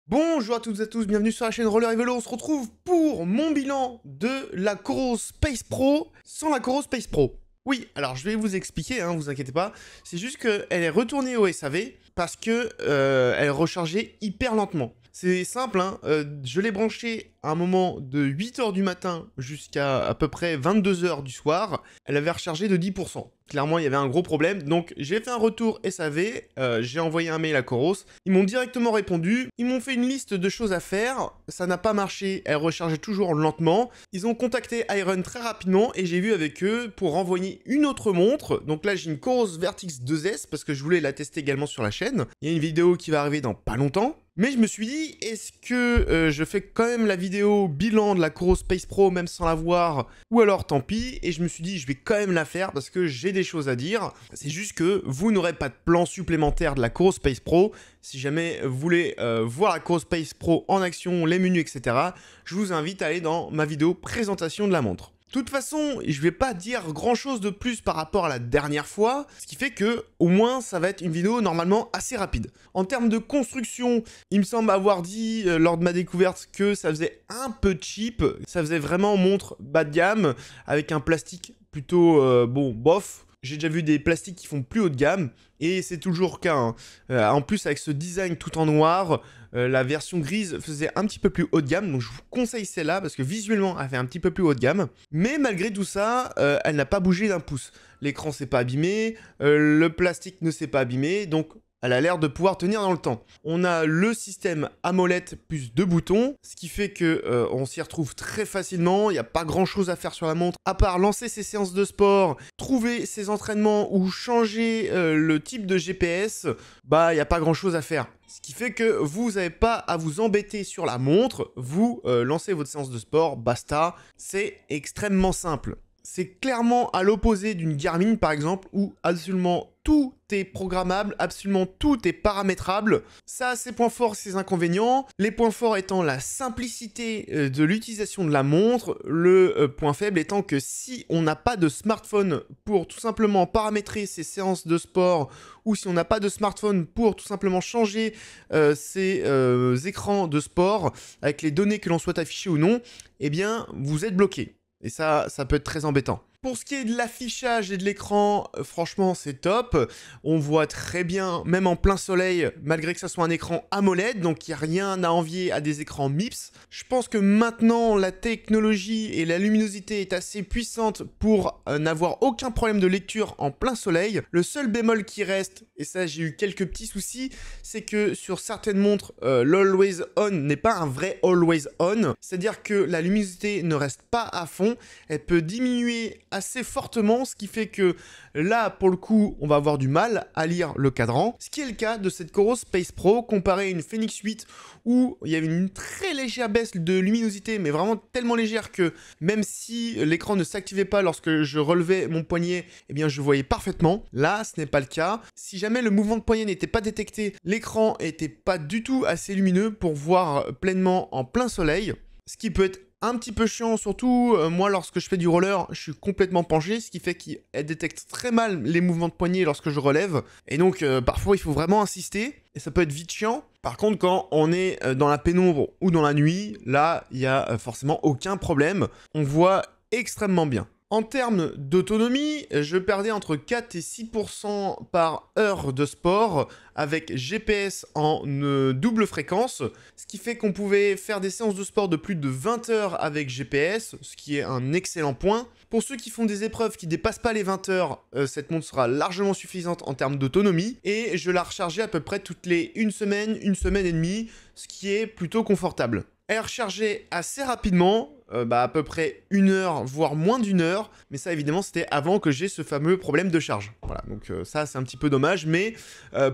Bonjour à toutes et à tous, bienvenue sur la chaîne Roller et Vélo. On se retrouve pour mon bilan de la Coros Space Pro sans la Coros Space Pro. Oui, alors je vais vous expliquer, vous inquiétez pas. C'est juste qu'elle est retournée au SAV parce que elle rechargeait hyper lentement. C'est simple, je l'ai branchée à un moment de 8h du matin jusqu'à peu près 22h du soir. Elle avait rechargé de 10%. Clairement, il y avait un gros problème. Donc, j'ai fait un retour SAV, j'ai envoyé un mail à Coros. Ils m'ont directement répondu. Ils m'ont fait une liste de choses à faire. Ça n'a pas marché. Elle rechargeait toujours lentement. Ils ont contacté Iron très rapidement et j'ai vu avec eux pour renvoyer une autre montre. Donc là, j'ai une Coros Vertix 2S parce que je voulais la tester également sur la chaîne. Il y a une vidéo qui va arriver dans pas longtemps. Mais je me suis dit, est-ce que je fais quand même la vidéo bilan de la Coros Space Pro même sans la voir, ou alors tant pis. Et je me suis dit, je vais quand même la faire parce que j'ai des choses à dire. C'est juste que vous n'aurez pas de plan supplémentaire de la Coros Space Pro. Si jamais vous voulez voir la Coros Space Pro en action, les menus, etc., je vous invite à aller dans ma vidéo présentation de la montre. De toute façon, je vais pas dire grand chose de plus par rapport à la dernière fois, ce qui fait que, au moins, ça va être une vidéo normalement assez rapide. En termes de construction, il me semble avoir dit lors de ma découverte que ça faisait un peu cheap, ça faisait vraiment montre bas de gamme, avec un plastique plutôt, bof. J'ai déjà vu des plastiques qui font plus haut de gamme, et c'est toujours le cas. En plus, avec ce design tout en noir, la version grise faisait un petit peu plus haut de gamme, donc je vous conseille celle-là, parce que visuellement, elle fait un petit peu plus haut de gamme. Mais malgré tout ça, elle n'a pas bougé d'un pouce. L'écran s'est pas abîmé, le plastique ne s'est pas abîmé, donc elle a l'air de pouvoir tenir dans le temps. On a le système AMOLED plus 2 boutons, ce qui fait que on s'y retrouve très facilement. Il n'y a pas grand chose à faire sur la montre, à part lancer ses séances de sport, trouver ses entraînements ou changer le type de GPS. Bah, il n'y a pas grand chose à faire. Ce qui fait que vous n'avez pas à vous embêter sur la montre, vous lancez votre séance de sport, basta. C'est extrêmement simple. C'est clairement à l'opposé d'une Garmin par exemple, où absolument tout est programmable, absolument tout est paramétrable. Ça a ses points forts et ses inconvénients. Les points forts étant la simplicité de l'utilisation de la montre, le point faible étant que si on n'a pas de smartphone pour tout simplement paramétrer ses séances de sport, ou si on n'a pas de smartphone pour tout simplement changer ses écrans de sport avec les données que l'on souhaite afficher ou non, eh bien vous êtes bloqué. Et ça peut être très embêtant. Pour ce qui est de l'affichage et de l'écran, franchement, c'est top. On voit très bien, même en plein soleil, malgré que ça soit un écran AMOLED, donc il n'y a rien à envier à des écrans MIPS. Je pense que maintenant, la technologie et la luminosité est assez puissante pour n'avoir aucun problème de lecture en plein soleil. Le seul bémol qui reste, et ça j'ai eu quelques petits soucis, c'est que sur certaines montres, l'Always On n'est pas un vrai Always On. C'est-à-dire que la luminosité ne reste pas à fond, elle peut diminuer assez fortement, ce qui fait que là, pour le coup, on va avoir du mal à lire le cadran. Ce qui est le cas de cette Coros Space Pro, comparé à une Phoenix 8, où il y avait une très légère baisse de luminosité, mais vraiment tellement légère que même si l'écran ne s'activait pas lorsque je relevais mon poignet, eh bien je voyais parfaitement. Là, ce n'est pas le cas. Si jamais le mouvement de poignet n'était pas détecté, l'écran n'était pas du tout assez lumineux pour voir pleinement en plein soleil, ce qui peut être un petit peu chiant, surtout moi lorsque je fais du roller, je suis complètement penché, ce qui fait qu'elle détecte très mal les mouvements de poignet lorsque je relève, et donc parfois il faut vraiment insister, et ça peut être vite chiant. Par contre, quand on est dans la pénombre ou dans la nuit, là il n'y a forcément aucun problème, on voit extrêmement bien. En termes d'autonomie, je perdais entre 4 et 6% par heure de sport avec GPS en double fréquence, ce qui fait qu'on pouvait faire des séances de sport de plus de 20 heures avec GPS, ce qui est un excellent point. Pour ceux qui font des épreuves qui ne dépassent pas les 20 heures, cette montre sera largement suffisante en termes d'autonomie, et je la rechargeais à peu près toutes les une semaine et demie, ce qui est plutôt confortable. Elle rechargeait assez rapidement, à peu près 1 heure, voire moins d'1 heure, mais ça évidemment c'était avant que j'ai ce fameux problème de charge. Voilà, donc ça c'est un petit peu dommage, mais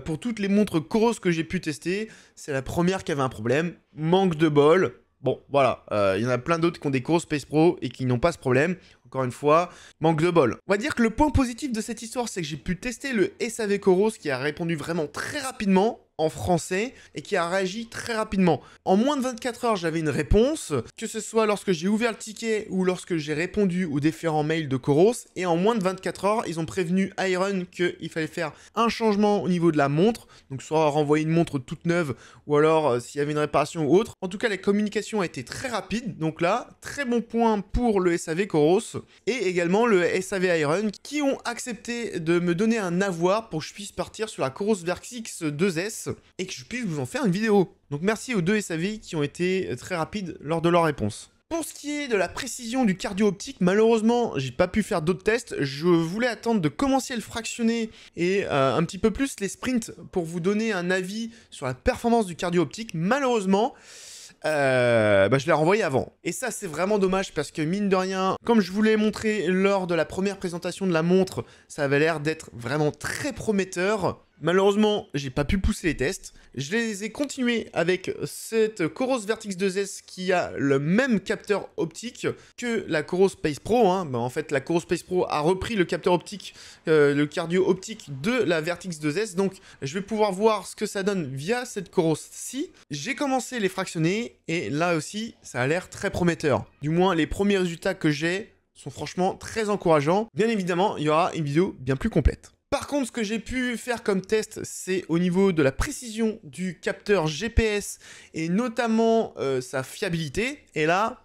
pour toutes les montres Coros que j'ai pu tester, c'est la première qui avait un problème, manque de bol. Bon, voilà, il y en a plein d'autres qui ont des Coros Space Pro et qui n'ont pas ce problème. Encore une fois, manque de bol. On va dire que le point positif de cette histoire, c'est que j'ai pu tester le SAV Coros qui a répondu vraiment très rapidement. en français et qui a réagi très rapidement. En moins de 24 heures, j'avais une réponse, que ce soit lorsque j'ai ouvert le ticket ou lorsque j'ai répondu aux différents mails de Coros. Et en moins de 24 heures, ils ont prévenu Iron qu'il fallait faire un changement au niveau de la montre, donc soit renvoyer une montre toute neuve ou alors s'il y avait une réparation ou autre. En tout cas, la communication a été très rapide, donc là, très bon point pour le SAV Coros et également le SAV Iron qui ont accepté de me donner un avoir pour que je puisse partir sur la Coros Vertix 2S et que je puisse vous en faire une vidéo. Donc merci aux deux SAV qui ont été très rapides lors de leur réponse. Pour ce qui est de la précision du cardio optique, malheureusement, j'ai pas pu faire d'autres tests. Je voulais attendre de commencer à le fractionner et un petit peu plus les sprints pour vous donner un avis sur la performance du cardio optique. Malheureusement, je l'ai renvoyé avant. Et ça, c'est vraiment dommage parce que mine de rien, comme je vous l'ai montré lors de la première présentation de la montre, ça avait l'air d'être vraiment très prometteur. Malheureusement, j'ai pas pu pousser les tests. Je les ai continués avec cette Coros Vertix 2S qui a le même capteur optique que la Coros Space Pro. En fait, la Coros Space Pro a repris le capteur optique, le cardio optique de la Vertix 2S. Donc, je vais pouvoir voir ce que ça donne via cette Coros-ci. J'ai commencé les fractionner et là aussi, ça a l'air très prometteur. Du moins, les premiers résultats que j'ai sont franchement très encourageants. Bien évidemment, il y aura une vidéo bien plus complète. Par contre, ce que j'ai pu faire comme test, c'est au niveau de la précision du capteur GPS et notamment sa fiabilité. Et là,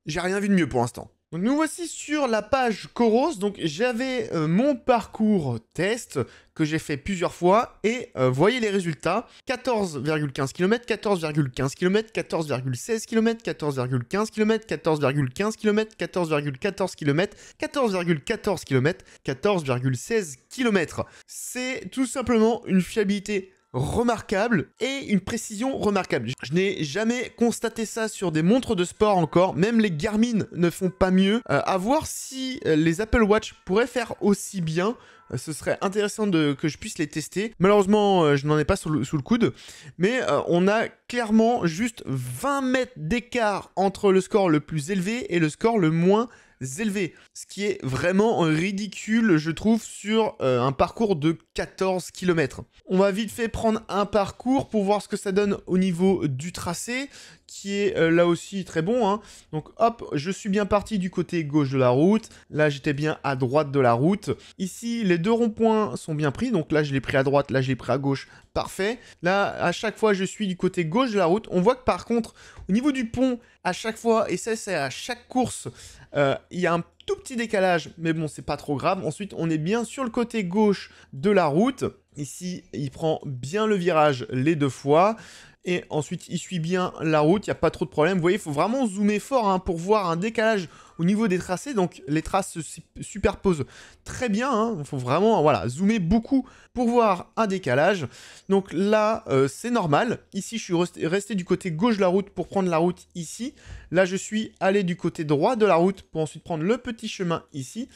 j'ai rien vu de mieux pour l'instant. Donc nous voici sur la page Coros. Donc j'avais mon parcours test que j'ai fait plusieurs fois et voyez les résultats. 14,15 km, 14,15 km, 14,16 km, 14,15 km, 14,15 km, 14,14 km, 14,14 km, 14,16 km. C'est tout simplement une fiabilité remarquable et une précision remarquable. Je n'ai jamais constaté ça sur des montres de sport encore, même les Garmin ne font pas mieux. À voir si les Apple Watch pourraient faire aussi bien. Ce serait intéressant que je puisse les tester. Malheureusement, je n'en ai pas sous le coude. Mais on a clairement juste 20 mètres d'écart entre le score le plus élevé et le score le moins élevé. Ce qui est vraiment ridicule, je trouve, sur un parcours de 14 km. On va vite fait prendre un parcours pour voir ce que ça donne au niveau du tracé, qui est là aussi très bon. Donc hop, je suis bien parti du côté gauche de la route. Là, j'étais bien à droite de la route. Ici, les deux ronds-points sont bien pris. Donc là, je l'ai pris à droite, là, je l'ai pris à gauche. Parfait. Là, à chaque fois, je suis du côté gauche de la route. On voit que par contre, au niveau du pont, à chaque fois, et ça, c'est à chaque course, il y a un tout petit décalage, mais bon, c'est pas trop grave. Ensuite, on est bien sur le côté gauche de la route. Ici, il prend bien le virage les deux fois. Et ensuite, il suit bien la route, il n'y a pas trop de problème. Vous voyez, il faut vraiment zoomer fort pour voir un décalage au niveau des tracés. Donc, les traces se superposent très bien. Il faut vraiment zoomer beaucoup pour voir un décalage. Donc là, c'est normal. Ici, je suis resté du côté gauche de la route pour prendre la route ici. Là, je suis allé du côté droit de la route pour ensuite prendre le petit chemin ici.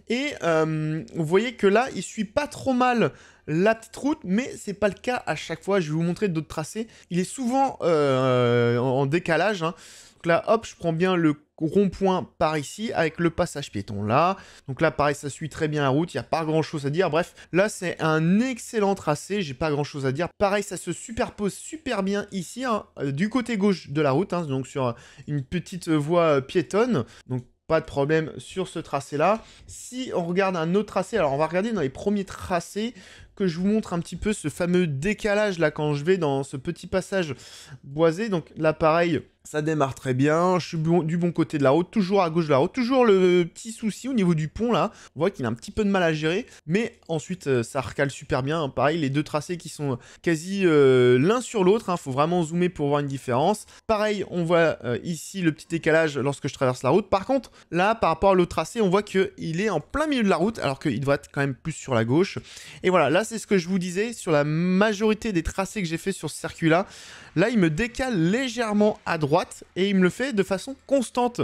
Et vous voyez que là, il suit pas trop mal la petite route, mais c'est pas le cas à chaque fois. Je vais vous montrer d'autres tracés. Il est souvent en décalage. Donc là, hop, je prends bien le rond-point par ici avec le passage piéton là. Donc là, pareil, ça suit très bien la route. Il n'y a pas grand-chose à dire. Bref, là, c'est un excellent tracé. J'ai pas grand-chose à dire. Pareil, ça se superpose super bien ici, du côté gauche de la route. Donc sur une petite voie piétonne. Donc pas de problème sur ce tracé-là. Si on regarde un autre tracé, alors on va regarder dans les premiers tracés que je vous montre un petit peu ce fameux décalage là quand je vais dans ce petit passage boisé. Donc là, pareil, ça démarre très bien. Je suis du bon côté de la route, toujours à gauche de la route. Toujours le petit souci au niveau du pont là. On voit qu'il a un petit peu de mal à gérer. Mais ensuite, ça recale super bien. Pareil, les deux tracés qui sont quasi l'un sur l'autre. Faut vraiment zoomer pour voir une différence. Pareil, on voit ici le petit décalage lorsque je traverse la route. Par contre, là, par rapport à l'autre tracé, on voit qu'il est en plein milieu de la route. Alors qu'il doit être quand même plus sur la gauche. Et voilà, là, c'est ce que je vous disais. Sur la majorité des tracés que j'ai fait sur ce circuit-là, là, il me décale légèrement à droite et il me le fait de façon constante.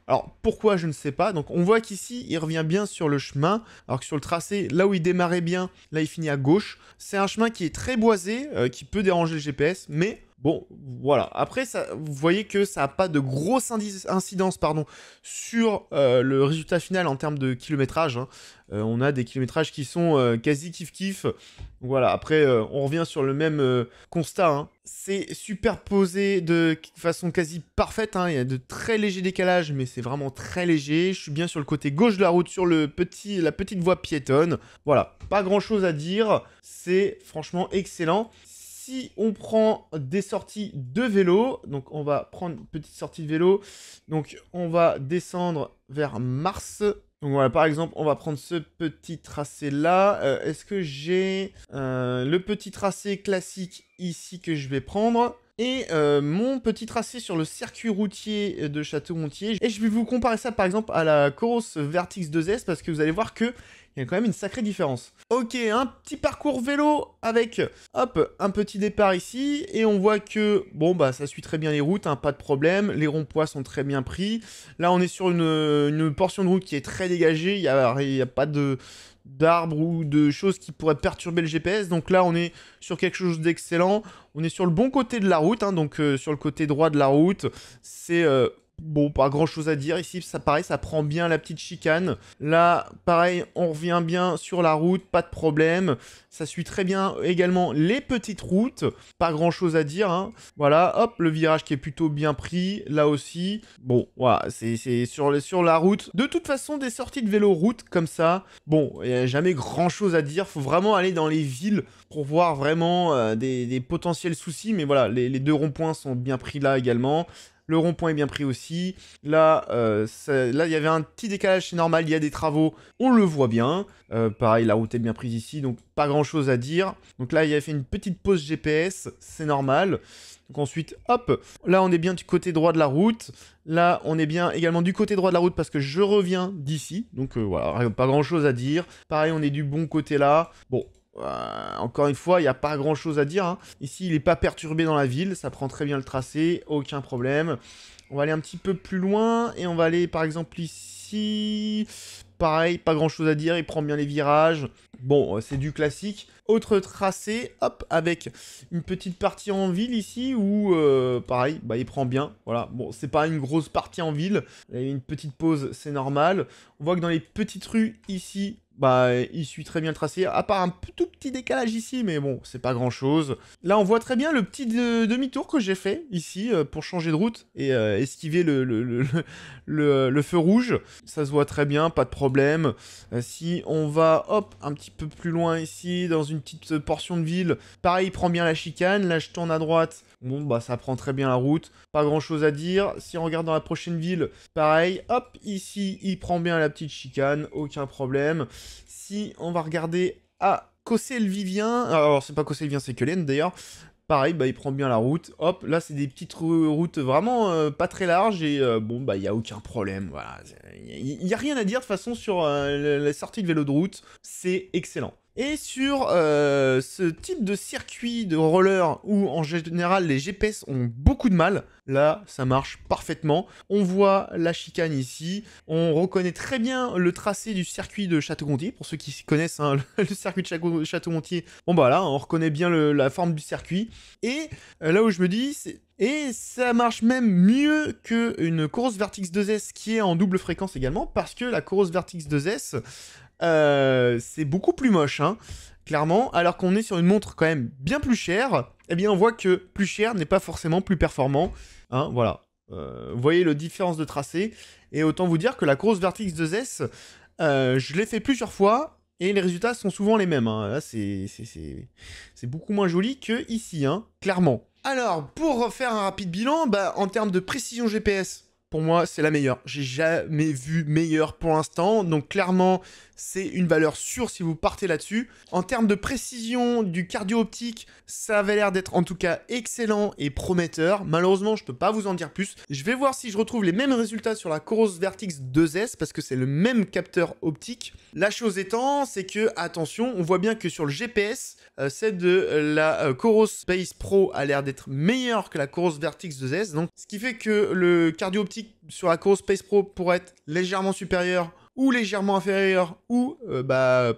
Alors, pourquoi, je ne sais pas. Donc, on voit qu'ici, il revient bien sur le chemin, alors que sur le tracé, là où il démarrait bien, là, il finit à gauche. C'est un chemin qui est très boisé, qui peut déranger le GPS, mais Bon, voilà. Après, ça, vous voyez que ça n'a pas de grosse incidence pardon, sur le résultat final en termes de kilométrage. Hein. On a des kilométrages qui sont quasi kiff-kiff. Donc voilà, après, on revient sur le même constat. Hein. C'est superposé de façon quasi parfaite. Hein. Il y a de très légers décalages, mais c'est vraiment très léger. Je suis bien sur le côté gauche de la route, sur la petite voie piétonne. Voilà, pas grand-chose à dire. C'est franchement excellent. Si on prend des sorties de vélo, donc on va prendre une petite sortie de vélo, donc on va descendre vers Mars. Donc voilà, par exemple, on va prendre ce petit tracé-là. Est-ce que j'ai le petit tracé classique ici que je vais prendre et mon petit tracé sur le circuit routier de Château-Gontier. Et je vais vous comparer ça par exemple à la Coros Vertix 2S parce que vous allez voir que il y a quand même une sacrée différence. Ok, un petit parcours vélo avec, hop, un petit départ ici. Et on voit que, bon, bah, ça suit très bien les routes, hein, pas de problème. Les ronds-points sont très bien pris. Là, on est sur une portion de route qui est très dégagée. Il n'y a pas d'arbres ou de choses qui pourraient perturber le GPS. Donc là, on est sur quelque chose d'excellent. On est sur le bon côté de la route, hein, donc sur le côté droit de la route. C'est... bon, pas grand chose à dire. Ici, ça pareil, ça prend bien la petite chicane. Là, pareil, on revient bien sur la route, pas de problème. Ça suit très bien également les petites routes. Pas grand chose à dire. Hein. Voilà, hop, le virage qui est plutôt bien pris. Là aussi. Bon, voilà, c'est sur la route. De toute façon, des sorties de vélo route comme ça, bon, il n'y a jamais grand chose à dire. Faut vraiment aller dans les villes pour voir vraiment des potentiels soucis. Mais voilà, les deux ronds-points sont bien pris là également. Le rond-point est bien pris aussi. Là, là, il y avait un petit décalage, c'est normal, il y a des travaux, on le voit bien. Pareil, la route est bien prise ici, donc pas grand-chose à dire. Donc là, il a fait une petite pause GPS, c'est normal. Donc ensuite, hop, là, on est bien du côté droit de la route. Là, on est bien également du côté droit de la route parce que je reviens d'ici. Donc voilà, pas grand-chose à dire. Pareil, on est du bon côté là. Bon. Encore une fois, il n'y a pas grand chose à dire. Hein. Ici, il n'est pas perturbé dans la ville. Ça prend très bien le tracé. Aucun problème. On va aller un petit peu plus loin. Et on va aller, par exemple, ici. Pareil, pas grand chose à dire. Il prend bien les virages. Bon, c'est du classique. Autre tracé, hop, avec une petite partie en ville ici où, pareil, bah, il prend bien. Voilà, bon, c'est pas une grosse partie en ville. Il y a une petite pause, c'est normal. On voit que dans les petites rues ici, bah, il suit très bien le tracé, à part un tout petit décalage ici, mais bon, c'est pas grand chose. Là, on voit très bien le petit demi-tour que j'ai fait ici pour changer de route et esquiver le feu rouge. Ça se voit très bien, pas de problème. Si on va, hop, un petit peu plus loin ici, dans une petite portion de ville, pareil, il prend bien la chicane. Là, je tourne à droite. Bon, bah, ça prend très bien la route. Pas grand chose à dire. Si on regarde dans la prochaine ville, pareil, hop, ici, il prend bien la petite chicane. Aucun problème. Si on va regarder à Cossé-le-Vivien, alors c'est pas Cossé-le-Vivien, c'est Quelen d'ailleurs. Pareil, bah, il prend bien la route. Hop, là, c'est des petites routes vraiment pas très larges. Et bon, bah, il n'y a aucun problème. Voilà. Il n'y a rien à dire de toute façon sur la sortie de vélo de route. C'est excellent. Et sur ce type de circuit de roller où en général les GPS ont beaucoup de mal, là ça marche parfaitement. On voit la chicane ici, on reconnaît très bien le tracé du circuit de Château-Gontier, pour ceux qui connaissent hein, le circuit de Château-Gontier. Bon bah là on reconnaît bien la forme du circuit. Et là où je me dis, et ça marche même mieux qu'une Coros Vertix 2S qui est en double fréquence également, parce que la Coros Vertix 2S... c'est beaucoup plus moche, hein, clairement, alors qu'on est sur une montre quand même bien plus chère, eh bien on voit que plus cher n'est pas forcément plus performant, hein, voilà. Vous voyez la différence de tracé, et autant vous dire que la Coros Vertix 2S, je l'ai fait plusieurs fois, et les résultats sont souvent les mêmes, hein. Là c'est beaucoup moins joli que ici, hein, clairement. Alors, pour faire un rapide bilan, bah, en termes de précision GPS, pour moi, c'est la meilleure. J'ai jamais vu meilleure pour l'instant. Donc clairement, c'est une valeur sûre si vous partez là-dessus. En termes de précision du cardio optique, ça avait l'air d'être en tout cas excellent et prometteur. Malheureusement, je peux pas vous en dire plus. Je vais voir si je retrouve les mêmes résultats sur la Coros Vertix 2S parce que c'est le même capteur optique. La chose étant, c'est que, attention, on voit bien que sur le GPS, celle de la Coros Space Pro a l'air d'être meilleure que la Coros Vertix 2S. Donc, ce qui fait que le cardio optique sur la Coros Space Pro pourrait être légèrement supérieur ou légèrement inférieur, ou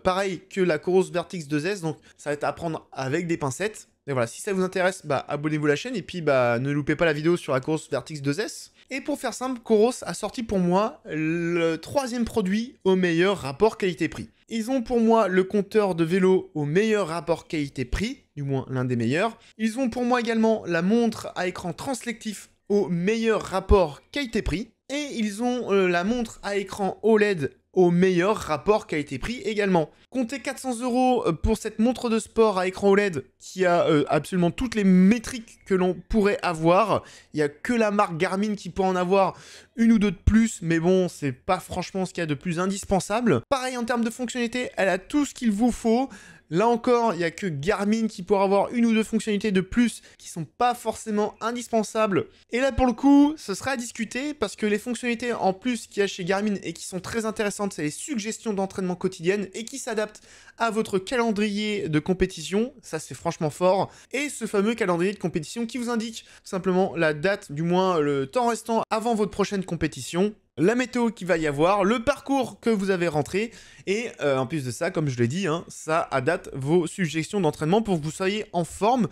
pareil que la Coros Vertix 2S, donc ça va être à prendre avec des pincettes. Et voilà, si ça vous intéresse, bah abonnez-vous à la chaîne et puis bah ne loupez pas la vidéo sur la course Vertix 2S. Et pour faire simple, Coros a sorti pour moi le 3e produit au meilleur rapport qualité-prix. Ils ont pour moi le compteur de vélo au meilleur rapport qualité-prix, du moins l'un des meilleurs. Ils ont pour moi également la montre à écran translectif au meilleur rapport qualité-prix. Et ils ont la montre à écran OLED au meilleur rapport qualité-prix également. Comptez 400 € pour cette montre de sport à écran OLED qui a absolument toutes les métriques que l'on pourrait avoir. Il n'y a que la marque Garmin qui peut en avoir une ou deux de plus, mais bon, c'est pas franchement ce qu'il y a de plus indispensable. Pareil en termes de fonctionnalité, elle a tout ce qu'il vous faut. Là encore, il n'y a que Garmin qui pourra avoir une ou deux fonctionnalités de plus qui sont pas forcément indispensables. Et là, pour le coup, ce sera à discuter parce que les fonctionnalités en plus qu'il y a chez Garmin et qui sont très intéressantes, c'est les suggestions d'entraînement quotidiennes et qui s'adaptent à votre calendrier de compétition. Ça, c'est franchement fort. Et ce fameux calendrier de compétition qui vous indique simplement la date, du moins le temps restant avant votre prochaine compétition, la météo qu'il va y avoir, le parcours que vous avez rentré, et en plus de ça, comme je l'ai dit, hein, ça adapte vos suggestions d'entraînement pour que vous soyez en forme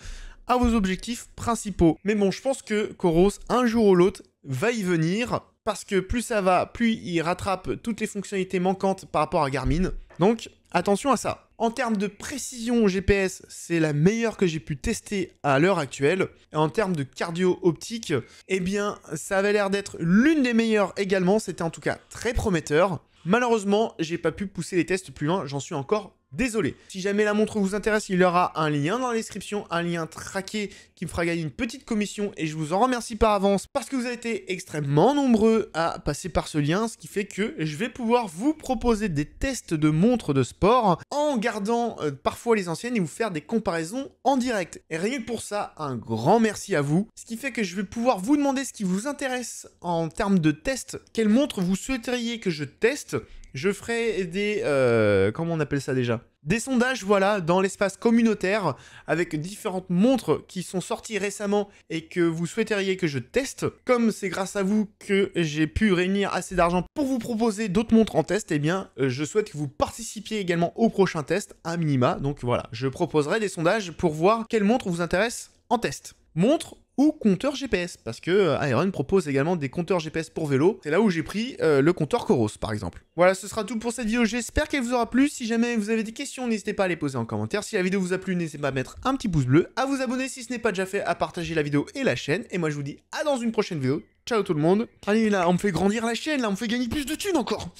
à vos objectifs principaux. Mais bon, je pense que Coros, un jour ou l'autre, va y venir, parce que plus ça va, plus il rattrape toutes les fonctionnalités manquantes par rapport à Garmin. Donc, attention à ça. En termes de précision GPS, c'est la meilleure que j'ai pu tester à l'heure actuelle. Et en termes de cardio optique, eh bien, ça avait l'air d'être l'une des meilleures également. C'était en tout cas très prometteur. Malheureusement, j'ai pas pu pousser les tests plus loin, j'en suis encore désolé. Si jamais la montre vous intéresse, il y aura un lien dans la description, un lien traqué qui me fera gagner une petite commission et je vous en remercie par avance parce que vous avez été extrêmement nombreux à passer par ce lien, ce qui fait que je vais pouvoir vous proposer des tests de montres de sport en gardant parfois les anciennes et vous faire des comparaisons en direct. Et rien que pour ça, un grand merci à vous. Ce qui fait que je vais pouvoir vous demander ce qui vous intéresse en termes de tests, quelle montre vous souhaiteriez que je teste. Je ferai des... comment on appelle ça déjà? Des sondages, voilà, dans l'espace communautaire, avec différentes montres qui sont sorties récemment et que vous souhaiteriez que je teste. Comme c'est grâce à vous que j'ai pu réunir assez d'argent pour vous proposer d'autres montres en test, eh bien, je souhaite que vous participiez également au prochain test, à minima. Donc voilà, je proposerai des sondages pour voir quelle montre vous intéresse en test. Montre ou compteur GPS, parce que Iron propose également des compteurs GPS pour vélo. C'est là où j'ai pris le compteur Coros, par exemple. Voilà, ce sera tout pour cette vidéo. J'espère qu'elle vous aura plu. Si jamais vous avez des questions, n'hésitez pas à les poser en commentaire. Si la vidéo vous a plu, n'hésitez pas à mettre un petit pouce bleu, à vous abonner si ce n'est pas déjà fait, à partager la vidéo et la chaîne. Et moi, je vous dis à dans une prochaine vidéo. Ciao tout le monde. Allez, là, on me fait grandir la chaîne, là, on me fait gagner plus de thunes encore.